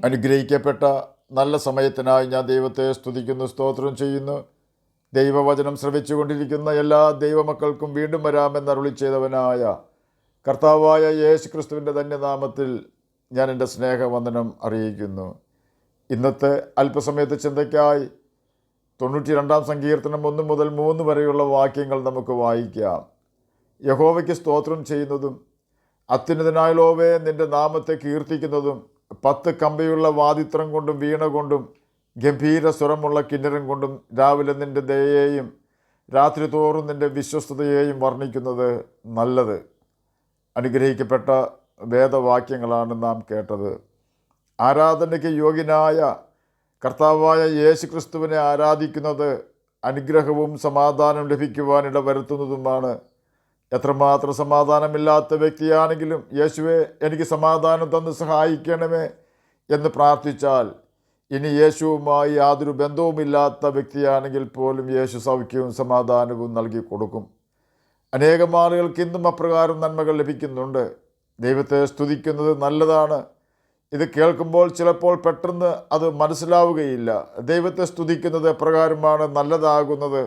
അനുഗ്രഹിക്കപ്പെട്ട നല്ല സമയത്തിനായി ഞാൻ ദൈവത്തെ സ്തുതിക്കുന്നു, സ്തോത്രം ചെയ്യുന്നു. ദൈവവചനം ശ്രവിച്ചുകൊണ്ടിരിക്കുന്ന എല്ലാ ദൈവമക്കൾക്കും വീണ്ടും വരാമെന്നരുളി ചെയ്തവനായ കർത്താവായ യേശു ക്രിസ്തുവിൻ്റെ ധന്യനാമത്തിൽ ഞാൻ എൻ്റെ സ്നേഹവന്ദനം അറിയിക്കുന്നു. ഇന്നത്തെ അല്പസമയത്തെ ചിന്തയ്ക്കായി 92-ാം സങ്കീർത്തനം 1 മുതൽ 3 വരെയുള്ള വാക്യങ്ങൾ നമുക്ക് വായിക്കാം. യഹോവയ്ക്ക് സ്തോത്രം ചെയ്യുന്നതും അത്യുന്നതനായുള്ളോവേ നിൻ്റെ നാമത്തെ കീർത്തിക്കുന്നതും 10 കമ്പിയുള്ള വാദിത്രം കൊണ്ടും വീണ കൊണ്ടും ഗംഭീര സ്വരമുള്ള കിന്നരം കൊണ്ടും രാവിലെ നിൻ്റെ ദയയെയും രാത്രി തോറും നിൻ്റെ വിശ്വസ്തതയെയും വർണ്ണിക്കുന്നത് നല്ലത്. അനുഗ്രഹിക്കപ്പെട്ട വേദവാക്യങ്ങളാണ് നാം കേട്ടത്. ആരാധനയ്ക്ക് യോഗ്യനായ കർത്താവായ യേശു ക്രിസ്തുവിനെ ആരാധിക്കുന്നത് അനുഗ്രഹവും സമാധാനം ലഭിക്കുവാനിട വരുത്തുന്നതുമാണ്. എത്രമാത്രം സമാധാനമില്ലാത്ത വ്യക്തിയാണെങ്കിലും യേശുവെ എനിക്ക് സമാധാനം തന്ന് സഹായിക്കണമേ എന്ന് പ്രാർത്ഥിച്ചാൽ, ഇനി യേശുവുമായി യാതൊരു ബന്ധവുമില്ലാത്ത വ്യക്തിയാണെങ്കിൽ പോലും യേശു സൗഖ്യവും സമാധാനവും നൽകി കൊടുക്കും. അനേകം ആളുകൾക്ക് ഇന്നും അപ്രകാരം നന്മകൾ ലഭിക്കുന്നുണ്ട്. ദൈവത്തെ സ്തുതിക്കുന്നത് നല്ലതാണ്. ഇത് കേൾക്കുമ്പോൾ ചിലപ്പോൾ പെട്ടെന്ന് അത് മനസ്സിലാവുകയില്ല. ദൈവത്തെ സ്തുതിക്കുന്നത് എപ്രകാരമാണ് നല്ലതാകുന്നത്,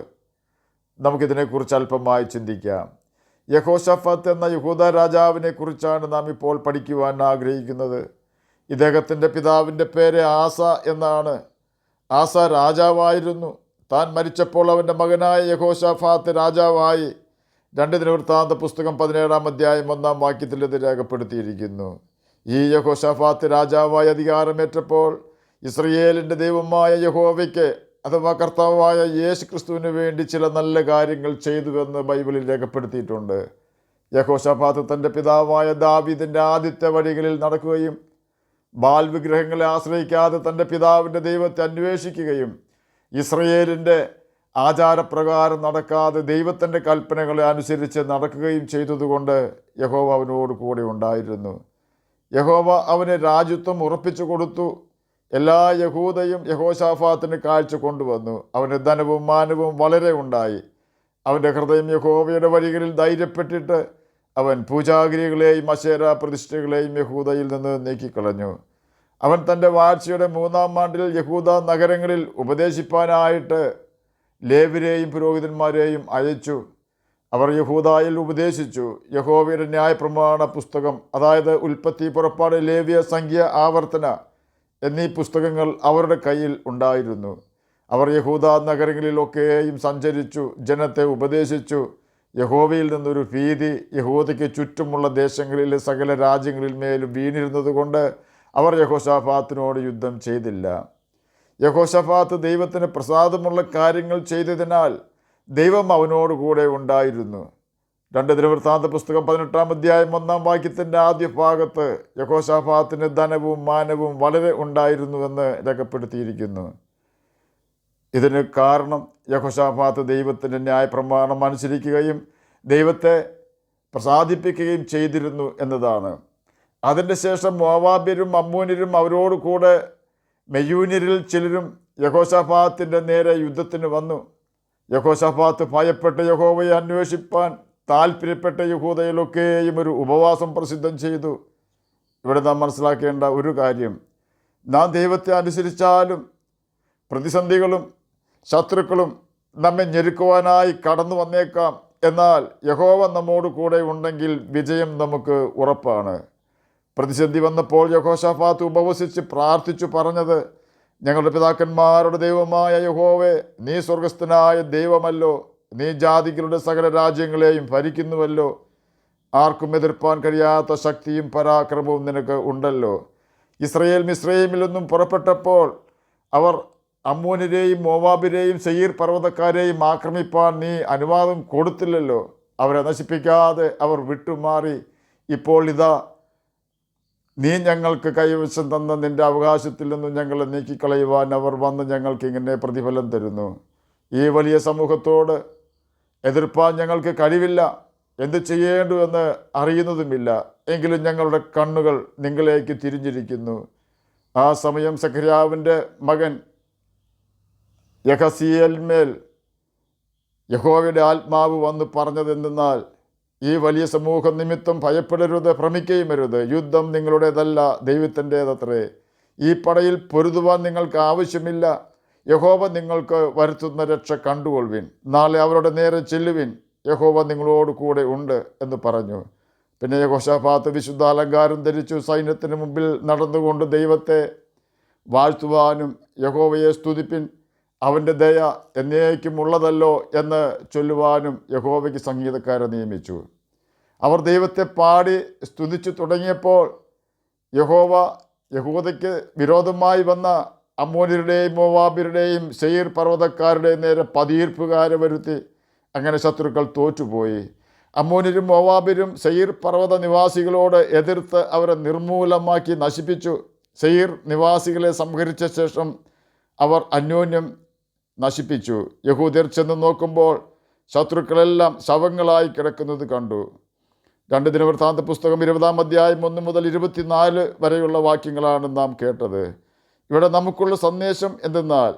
നമുക്കിതിനെക്കുറിച്ച് അല്പമായി ചിന്തിക്കാം. യഹോശഫത്ത് എന്ന യഹൂദ രാജാവിനെ കുറിച്ചാണ് നാം ഇപ്പോൾ പഠിക്കുവാൻ ആഗ്രഹിക്കുന്നത്. ഇദ്ദേഹത്തിൻ്റെ പിതാവിൻ്റെ പേര് ആസ എന്നാണ്. ആസ രാജാവായിരുന്നു. താൻ മരിച്ചപ്പോൾ അവൻ്റെ മകനായ യഹോശഫാത്ത് രാജാവായി. 2 ദിനവൃത്താന്ത പുസ്തകം 17-ാം അധ്യായം 1-ാം വാക്യത്തിൽ ഇത് രേഖപ്പെടുത്തിയിരിക്കുന്നു. ഈ യഹോശഫാത്ത് രാജാവായി അധികാരമേറ്റപ്പോൾ ഇസ്രയേലിൻ്റെ ദൈവമായ യഹോവയ്ക്ക് അഥവാ കർത്താവായ യേശു ക്രിസ്തുവിന് വേണ്ടി ചില നല്ല കാര്യങ്ങൾ ചെയ്തുവെന്ന് ബൈബിളിൽ രേഖപ്പെടുത്തിയിട്ടുണ്ട്. യഹോശഫാത്ത് തൻ്റെ പിതാവായ ദാവീദിൻ്റെ ആദ്യത്തെ വഴികളിൽ നടക്കുകയും ബാൽ വിഗ്രഹങ്ങളെ ആശ്രയിക്കാതെ തൻ്റെ പിതാവിൻ്റെ ദൈവത്തെ അന്വേഷിക്കുകയും ഇസ്രയേലിൻ്റെ ആചാരപ്രകാരം നടക്കാതെ ദൈവത്തിൻ്റെ കൽപ്പനകളെ അനുസരിച്ച് നടക്കുകയും ചെയ്തതുകൊണ്ട് യഹോവ അവനോട് കൂടെ ഉണ്ടായിരുന്നു. യഹോവ അവന് രാജ്യത്വം ഉറപ്പിച്ചു കൊടുത്തു. എല്ലാ യഹൂദയും യഹോശാഫാത്തിന് കാഴ്ച കൊണ്ടുവന്നു. അവന് ധനവും മാനവും വളരെ ഉണ്ടായി. അവൻ്റെ ഹൃദയം യഹോവയുടെ വഴികളിൽ ധൈര്യപ്പെട്ടിട്ട് അവൻ പൂജാഗിരികളെയും അശേര പ്രതിഷ്ഠകളെയും യഹൂദയിൽ നിന്ന് നീക്കിക്കളഞ്ഞു. അവൻ തൻ്റെ വാഴ്ചയുടെ 3-ാം ആണ്ടിൽ യഹൂദ നഗരങ്ങളിൽ ഉപദേശിപ്പാനായിട്ട് ലേവ്യരെയും പുരോഹിതന്മാരെയും അയച്ചു. അവർ യഹൂദായിൽ ഉപദേശിച്ചു. യഹോവയുടെ ന്യായപ്രമാണ പുസ്തകം, അതായത് ഉൽപ്പത്തി, പുറപ്പാട്, ലേവ്യ, സംഖ്യ, ആവർത്തന എന്നീ പുസ്തകങ്ങൾ അവരുടെ കയ്യിൽ ഉണ്ടായിരുന്നു. അവർ യഹൂദ നഗരങ്ങളിലൊക്കെയും സഞ്ചരിച്ചു, ജനത്തെ ഉപദേശിച്ചു. യഹോവയിൽ നിന്നൊരു ഭീതി യഹൂദയ്ക്ക് ചുറ്റുമുള്ള ദേശങ്ങളിലെ സകല രാജ്യങ്ങളിൽ മേലും വീണിരുന്നത് കൊണ്ട് അവർ യഹോശാഫാത്തിനോട് യുദ്ധം ചെയ്തില്ല. യഹോശാഫാത്ത് ദൈവത്തിന് പ്രസാദമുള്ള കാര്യങ്ങൾ ചെയ്തതിനാൽ ദൈവം അവനോടുകൂടെ ഉണ്ടായിരുന്നു. 2 ദിനവൃത്താന്ത പുസ്തകം 18-ാം അധ്യായം 1-ാം വാക്യത്തിൻ്റെ ആദ്യ ഭാഗത്ത് യഹോശാഫാത്തിന് ധനവും മാനവും വളരെ ഉണ്ടായിരുന്നുവെന്ന് രേഖപ്പെടുത്തിയിരിക്കുന്നു. ഇതിന് കാരണം യഹോശാഫാത്ത് ദൈവത്തിൻ്റെ ന്യായപ്രമാണം അനുസരിക്കുകയും ദൈവത്തെ പ്രസാദിപ്പിക്കുകയും ചെയ്തിരുന്നു എന്നതാണ്. അതിൻ്റെ ശേഷം മോവാബ്യരും അമ്മോന്യരും അവരോട് കൂടെ മെയൂന്യരിൽ ചിലരും യഹോശാഫാത്തിൻ്റെ നേരെ യുദ്ധത്തിന് വന്നു. യഹോശാഫാത്ത് ഭയപ്പെട്ട് യഹോവയെ അന്വേഷിപ്പാൻ താല്പര്യപ്പെട്ട യഹൂദയിലൊക്കെയും ഒരു ഉപവാസം പ്രസിദ്ധം ചെയ്തു. ഇവിടെ നാം മനസ്സിലാക്കേണ്ട ഒരു കാര്യം, നാം ദൈവത്തെ അനുസരിച്ചാലും പ്രതിസന്ധികളും ശത്രുക്കളും നമ്മെ ഞെരുക്കുവാനായി കടന്നു വന്നേക്കാം. എന്നാൽ യഹോവ നമ്മോട് കൂടെ ഉണ്ടെങ്കിൽ വിജയം നമുക്ക് ഉറപ്പാണ്. പ്രതിസന്ധി വന്നപ്പോൾ യഹോശാഫാത്ത് ഉപവസിച്ച് പ്രാർത്ഥിച്ചു പറഞ്ഞത്, ഞങ്ങളുടെ പിതാക്കന്മാരുടെ ദൈവമായ യഹോവേ, നീ സ്വർഗസ്ഥനായ ദൈവമല്ലോ. നീ ജാതികളുടെ സകല രാജ്യങ്ങളെയും ഭരിക്കുന്നുവല്ലോ. ആർക്കും എതിർപ്പാൻ കഴിയാത്ത ശക്തിയും പരാക്രമവും നിനക്ക് ഉണ്ടല്ലോ. ഇസ്രയേൽ മിസ്രയീമിൽ നിന്നും പുറപ്പെട്ടപ്പോൾ അവർ അമ്മോന്യരെയും മോവാബിരെയും സെയീർ പർവ്വതക്കാരെയും ആക്രമിപ്പാൻ നീ അനുവാദം കൊടുത്തില്ലല്ലോ. അവരെ നശിപ്പിക്കാതെ അവർ വിട്ടുമാറി. ഇപ്പോൾ ഇതാ, നീ ഞങ്ങൾക്ക് കൈവശം തന്ന നിൻ്റെ അവകാശത്തിൽ നിന്നും ഞങ്ങളെ നീക്കിക്കളയുവാൻ അവർ വന്ന് ഞങ്ങൾക്ക് ഇങ്ങനെ പ്രതിഫലം തരുന്നു. ഈ വലിയ സമൂഹത്തോട് എതിർപ്പാൻ ഞങ്ങൾക്ക് കഴിവില്ല. എന്ത് ചെയ്യേണ്ടുവെന്ന് അറിയുന്നതുമില്ല. എങ്കിലും ഞങ്ങളുടെ കണ്ണുകൾ നിങ്ങളിലേക്ക് തിരിഞ്ഞിരിക്കുന്നു. ആ സമയം സെഖര്യാവിൻ്റെ മകൻ യഹസിയേലിന്മേൽ യഹോവയുടെ ആത്മാവ് വന്ന് പറഞ്ഞതെന്നാൽ, ഈ വലിയ സമൂഹം നിമിത്തം ഭയപ്പെടരുത്, ഭ്രമിക്കുകയും അരുത്. യുദ്ധം നിങ്ങളുടേതല്ല, ദൈവത്തിൻ്റേതത്രേ. ഈ പടയിൽ പൊരുതുവാൻ നിങ്ങൾക്ക് ആവശ്യമില്ല. യഹോവ നിങ്ങൾക്ക് വരുത്തുന്ന രക്ഷ കണ്ടുകൊള്ളുവിൻ. നാളെ അവരുടെ നേരെ ചെല്ലുവിൻ. യഹോവ നിങ്ങളോട് കൂടെ ഉണ്ട് എന്ന് പറഞ്ഞു. പിന്നെ യെഹോശാഫാത്ത് വിശുദ്ധ അലങ്കാരം ധരിച്ചു സൈന്യത്തിന് മുമ്പിൽ നടന്നുകൊണ്ട് ദൈവത്തെ വാഴ്ത്തുവാനും യഹോവയെ സ്തുതിപ്പിൻ, അവൻ്റെ ദയ എന്നേക്കും ഉള്ളതല്ലോ എന്ന് ചൊല്ലുവാനും യഹോവയ്ക്ക് സംഗീതക്കാരെ നിയമിച്ചു. അവർ ദൈവത്തെ പാടി സ്തുതിച്ചു തുടങ്ങിയപ്പോൾ യഹൂദയ്ക്ക് വിരോധമായി വന്ന അമ്മോന്യരുടെയും മോവാബ്യരുടെയും സെയീർ പർവ്വതക്കാരുടെയും നേരെ പതിയിരിപ്പുകാരെ വരുത്തി. അങ്ങനെ ശത്രുക്കൾ തോറ്റുപോയി. അമ്മോന്യരും മോവാബ്യരും സെയീർ പർവ്വത നിവാസികളോട് എതിർത്ത് അവരെ നിർമൂലമാക്കി നശിപ്പിച്ചു. സെയീർ നിവാസികളെ സംഹരിച്ച ശേഷം അവർ അന്യോന്യം നശിപ്പിച്ചു. യഹൂദർ ചെന്ന് നോക്കുമ്പോൾ ശത്രുക്കളെല്ലാം ശവങ്ങളായി കിടക്കുന്നത് കണ്ടു. 2 ദിനവൃത്താന്ത പുസ്തകം 20-ാം അധ്യായം 1 മുതൽ 24 വരെയുള്ള വാക്യങ്ങളാണ് നാം കേട്ടത്. ഇവിടെ നമുക്കുള്ള സന്ദേശം എന്തെന്നാൽ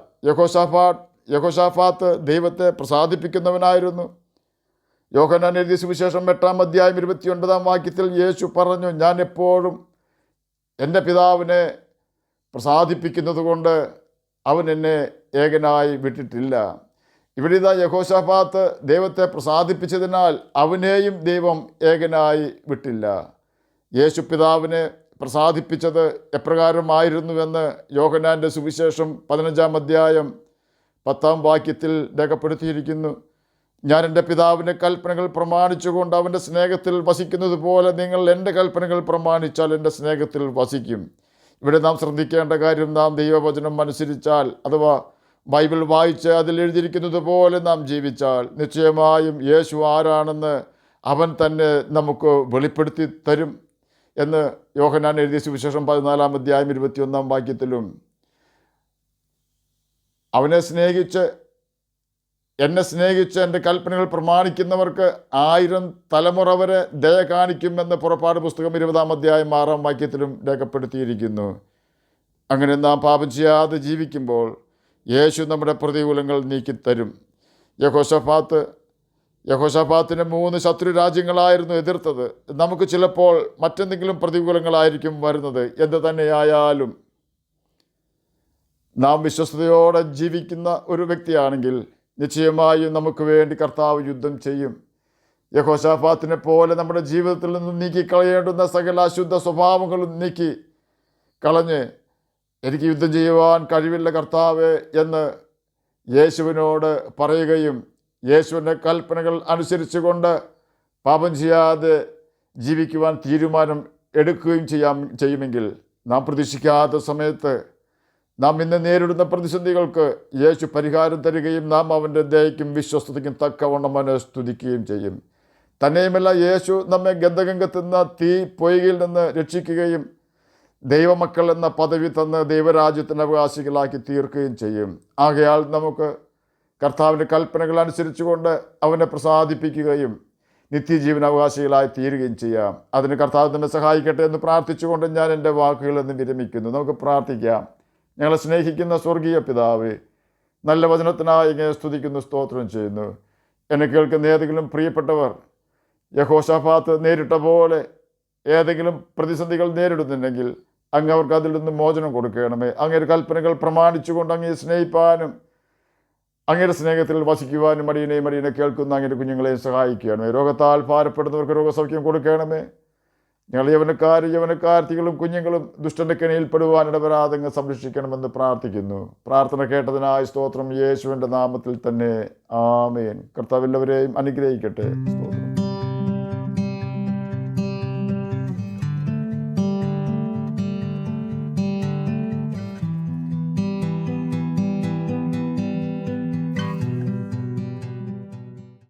യഹോശാഫാത്ത് ദൈവത്തെ പ്രസാദിപ്പിക്കുന്നവനായിരുന്നു. യോഹന്നാൻ എഴുതിയ സുവിശേഷം 8-ാം അധ്യായം 29-ാം വാക്യത്തിൽ യേശു പറഞ്ഞു, ഞാൻ എപ്പോഴും എൻ്റെ പിതാവിനെ പ്രസാദിപ്പിക്കുന്നത് കൊണ്ട് അവൻ എന്നെ ഏകനായി വിട്ടിട്ടില്ല. ഇവിടെ ഇതാ യഹോശാഫാത്ത് ദൈവത്തെ പ്രസാദിപ്പിച്ചതിനാൽ അവനെയും ദൈവം ഏകനായി വിട്ടില്ല. യേശു പിതാവിനെ പ്രസാദിപ്പിച്ചത് എപ്രകാരമായിരുന്നുവെന്ന് യോഹന്നാൻ്റെ സുവിശേഷം 15-ാം അധ്യായം 10-ാം വാക്യത്തിൽ രേഖപ്പെടുത്തിയിരിക്കുന്നു. ഞാൻ എൻ്റെ പിതാവിൻ്റെ കൽപ്പനകൾ പ്രമാണിച്ചുകൊണ്ട് അവൻ്റെ സ്നേഹത്തിൽ വസിക്കുന്നത് പോലെ നിങ്ങൾ എൻ്റെ കൽപ്പനകൾ പ്രമാണിച്ചാൽ എൻ്റെ സ്നേഹത്തിൽ വസിക്കും. ഇവിടെ നാം ശ്രദ്ധിക്കേണ്ട കാര്യം, നാം ദൈവവചനം അനുസരിച്ചാൽ അഥവാ ബൈബിൾ വായിച്ച് അതിൽ എഴുതിയിരിക്കുന്നത് പോലെ നാം ജീവിച്ചാൽ നിശ്ചയമായും യേശു ആരാണെന്ന് അവൻ തന്നെ നമുക്ക് വെളിപ്പെടുത്തി തരും എന്ന് യോഹന്നാൻ എഴുതിയ സുവിശേഷം 14-ാം അധ്യായം 21-ാം വാക്യത്തിലും, എന്നെ സ്നേഹിച്ച് എൻ്റെ കൽപ്പനകൾ പ്രമാണിക്കുന്നവർക്ക് 1000 തലമുറ വരെ ദയ കാണിക്കുമെന്ന് പുറപ്പാട് പുസ്തകം 20-ാം അധ്യായം 6-ാം വാക്യത്തിലും രേഖപ്പെടുത്തിയിരിക്കുന്നു. അങ്ങനെ നാം പാപം ചെയ്യാതെ ജീവിക്കുമ്പോൾ യേശു നമ്മുടെ പ്രതികൂലങ്ങൾ നീക്കിത്തരും. യഹോശാഫാത്തിന് 3 ശത്രു രാജ്യങ്ങളായിരുന്നു എതിർത്തത്. നമുക്ക് ചിലപ്പോൾ മറ്റെന്തെങ്കിലും പ്രതികൂലങ്ങളായിരിക്കും വരുന്നത്. എന്ത് തന്നെയായാലും നാം വിശ്വസ്തയോടെ ജീവിക്കുന്ന ഒരു വ്യക്തിയാണെങ്കിൽ നിശ്ചയമായും നമുക്ക് വേണ്ടി കർത്താവ് യുദ്ധം ചെയ്യും. യഹോശാഫാത്തിനെ പോലെ നമ്മുടെ ജീവിതത്തിൽ നിന്നും നീക്കിക്കളയേണ്ടുന്ന സകല അശുദ്ധ സ്വഭാവങ്ങളും നീക്കി കളഞ്ഞ് എനിക്ക് യുദ്ധം ചെയ്യുവാൻ കഴിവില്ല കർത്താവേ എന്ന് യേശുവിനോട് പറയുകയും യേശുവിൻ്റെ കൽപ്പനകൾ അനുസരിച്ചുകൊണ്ട് പാപം ചെയ്യാതെ ജീവിക്കുവാൻ തീരുമാനം എടുക്കുകയും ചെയ്യുമെങ്കിൽ നാം പ്രതീക്ഷിക്കാത്ത സമയത്ത് നാം ഇന്ന് നേരിടുന്ന പ്രതിസന്ധികൾക്ക് യേശു പരിഹാരം തരികയും നാം അവൻ്റെ ദയയ്ക്കും വിശ്വസ്തതയ്ക്കും തക്കവണ്ണം അവനെ സ്തുതിക്കുകയും ചെയ്യും. തന്നെയുമല്ല, യേശു നമ്മെ ഗന്ധകങ്കത്തുന്ന തീ പൊയ്കയിൽ നിന്ന് രക്ഷിക്കുകയും ദൈവമക്കൾ എന്ന പദവി തന്ന് ദൈവരാജ്യത്തിൻ്റെ അവകാശികളാക്കി തീർക്കുകയും ചെയ്യും. ആകയാൽ നമുക്ക് കർത്താവിൻ്റെ കൽപ്പനകൾ അനുസരിച്ചുകൊണ്ട് അവനെ പ്രസാദിപ്പിക്കുകയും നിത്യജീവൻ അവകാശികളായി തീരുകയും ചെയ്യാം. അതിന് കർത്താവ് നമ്മെ സഹായിക്കട്ടെ എന്ന് പ്രാർത്ഥിച്ചുകൊണ്ട് ഞാൻ എൻ്റെ വാക്കുകളിൽ നിന്ന് വിരമിക്കുന്നു. നമുക്ക് പ്രാർത്ഥിക്കാം. ഞങ്ങളെ സ്നേഹിക്കുന്ന സ്വർഗീയ പിതാവേ, നല്ല വചനത്തിനായി ഇങ്ങനെ സ്തുതിക്കുന്നു, സ്തോത്രം ചെയ്യുന്നു. എന്നെ കേൾക്കുന്ന ഏതെങ്കിലും പ്രിയപ്പെട്ടവർ യഹോശാഫാത്ത് നേരിട്ട പോലെ ഏതെങ്കിലും പ്രതിസന്ധികൾ നേരിടുന്നുണ്ടെങ്കിൽ അങ്ങ് അവർക്ക് അതിൽ നിന്ന് മോചനം കൊടുക്കണമേ. അങ്ങയുടെ കൽപ്പനകൾ പ്രമാണിച്ചുകൊണ്ട് അങ്ങയെ സ്നേഹിപ്പാനും അങ്ങയുടെ സ്നേഹത്തിൽ വസിക്കുവാനും അടിയനെ കേൾക്കുന്ന അങ്ങയുടെ കുഞ്ഞുങ്ങളെ സഹായിക്കണമേ. രോഗത്താൽ ഭാരപ്പെടുന്നവർക്ക് രോഗസൗഖ്യം കൊടുക്കണമേ. ഞങ്ങൾ യവനക്കാർത്തികളും കുഞ്ഞുങ്ങളും ദുഷ്ടൻ്റെ കെണിയിൽപ്പെടുവാൻ ഇടവരാതെ അങ്ങ് സംരക്ഷിക്കണമെന്ന് പ്രാർത്ഥിക്കുന്നു. പ്രാർത്ഥന കേട്ടതിനായി സ്തോത്രം. യേശുവിൻ്റെ നാമത്തിൽ തന്നെ ആമേൻ. കർത്താവ് എല്ലാവരെയും അനുഗ്രഹിക്കട്ടെ. സ്തോത്രം.